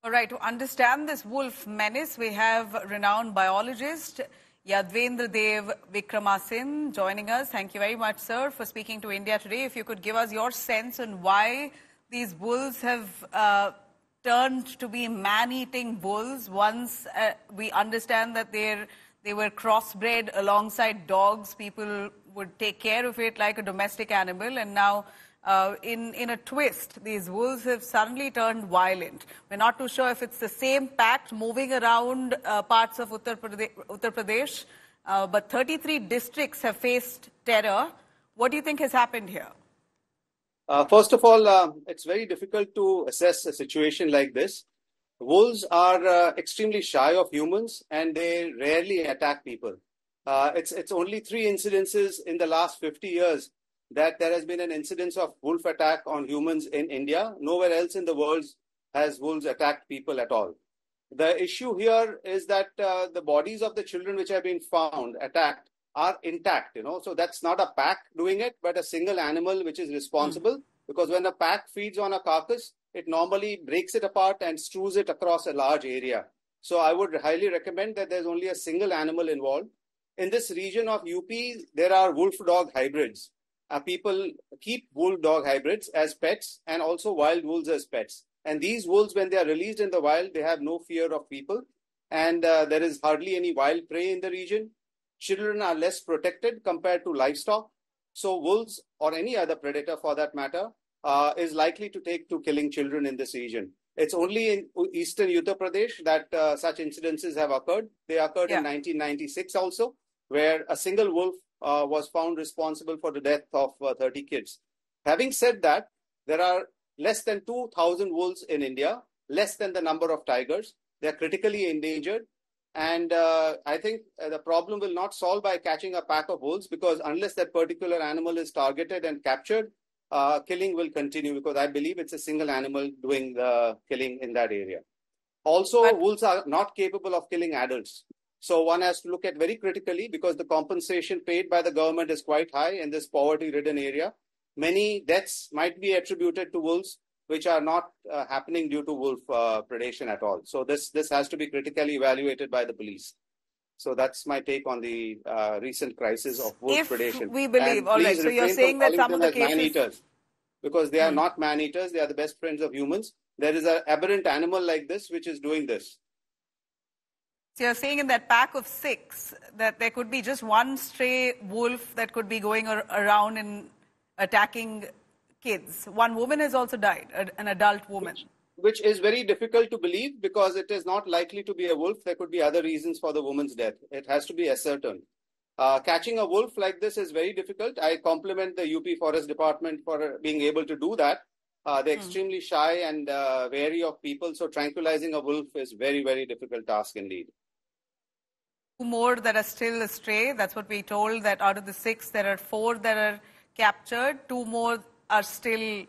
All right, to understand this wolf menace, we have renowned biologist Yadvendradev Vikramsinh joining us. Thank you very much, sir, for speaking to India today. If you could give us your sense on why these wolves have turned to be man-eating wolves. Once we understand that they were crossbred alongside dogs, people would take care of it like a domestic animal, and now in a twist, these wolves have suddenly turned violent. We're not too sure if it's the same pack moving around parts of Uttar Pradesh, but 33 districts have faced terror. What do you think has happened here? First of all, it's very difficult to assess a situation like this. Wolves are extremely shy of humans and they rarely attack people. It's only 3 incidences in the last 50 years that there has been an incidence of wolf attack on humans in India. Nowhere else in the world has wolves attacked people at all. The issue here is that the bodies of the children which have been found attacked are intact, So that's not a pack doing it, but a single animal which is responsible. Because when a pack feeds on a carcass, it normally breaks it apart and strews it across a large area. So I would highly recommend that there's only a single animal involved. In this region of UP, there are wolf-dog hybrids. People keep wolf-dog hybrids as pets and also wild wolves as pets. And these wolves, when they are released in the wild, they have no fear of people. And there is hardly any wild prey in the region. Children are less protected compared to livestock. So wolves or any other predator for that matter is likely to take to killing children in this region. It's only in eastern Uttar Pradesh that such incidences have occurred. They occurred in 1996 also, where a single wolf was found responsible for the death of 30 kids. Having said that, there are less than 2,000 wolves in India, less than the number of tigers. They are critically endangered. And I think the problem will not solve by catching a pack of wolves, because unless that particular animal is targeted and captured, killing will continue, because I believe it's a single animal doing the killing in that area. Also, wolves are not capable of killing adults. So one has to look at very critically, because the compensation paid by the government is quite high in this poverty-ridden area. Many deaths might be attributed to wolves, which are not happening due to wolf predation at all. So this has to be critically evaluated by the police. So that's my take on the recent crisis of wolf predation. If we believe, all right, so you're saying that some of the cases... man-eaters, because they are not man-eaters, they are the best friends of humans. There is an aberrant animal like this which is doing this. So you're saying in that pack of 6 that there could be just one stray wolf that could be going around and attacking kids. One woman has also died, an adult woman. Which is very difficult to believe, because it is not likely to be a wolf. There could be other reasons for the woman's death. It has to be ascertained. Catching a wolf like this is very difficult. I compliment the UP Forest Department for being able to do that. They're extremely shy and wary of people. So tranquilizing a wolf is very, very difficult task indeed. 2 more that are still astray. That's what we told, that out of the 6, there are 4 that are captured. 2 more are still...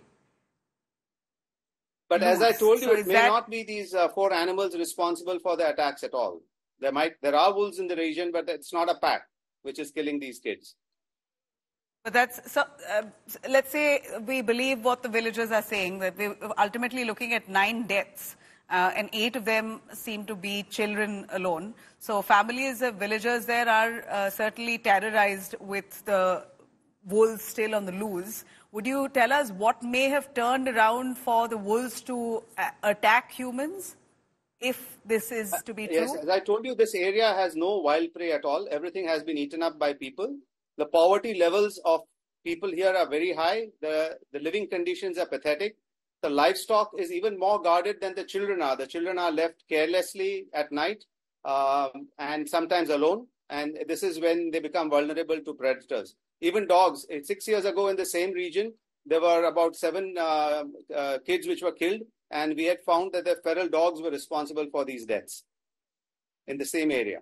But as I told you, it may not be these 4 animals responsible for the attacks at all. There are wolves in the region, but it's not a pack which is killing these kids. But that's so. Let's say we believe what the villagers are saying, that we're ultimately looking at 9 deaths, and 8 of them seem to be children alone. So families of villagers there are certainly terrorized with the wolves still on the loose. Would you tell us what may have turned around for the wolves to attack humans, if this is to be true? Yes, as I told you, this area has no wild prey at all. Everything has been eaten up by people. The poverty levels of people here are very high. The living conditions are pathetic. The livestock is even more guarded than the children are. The children are left carelessly at night and sometimes alone. And this is when they become vulnerable to predators. Even dogs. 6 years ago in the same region, there were about 7 kids which were killed. And we had found that the feral dogs were responsible for these deaths in the same area.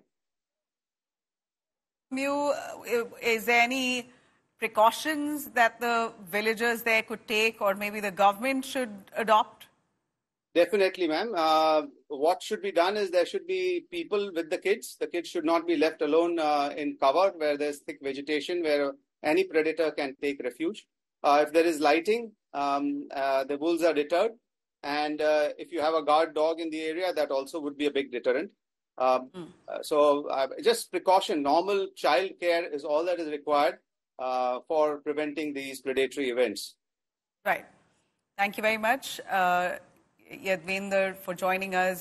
Is there any precautions that the villagers there could take, or maybe the government should adopt? Definitely, ma'am. What should be done is there should be people with the kids. The kids should not be left alone in cover where there's thick vegetation, where any predator can take refuge. If there is lighting, the wolves are deterred. And if you have a guard dog in the area, that also would be a big deterrent. Just precaution, normal child care is all that is required for preventing these predatory events. Right. Thank you very much, Yadvendra, for joining us.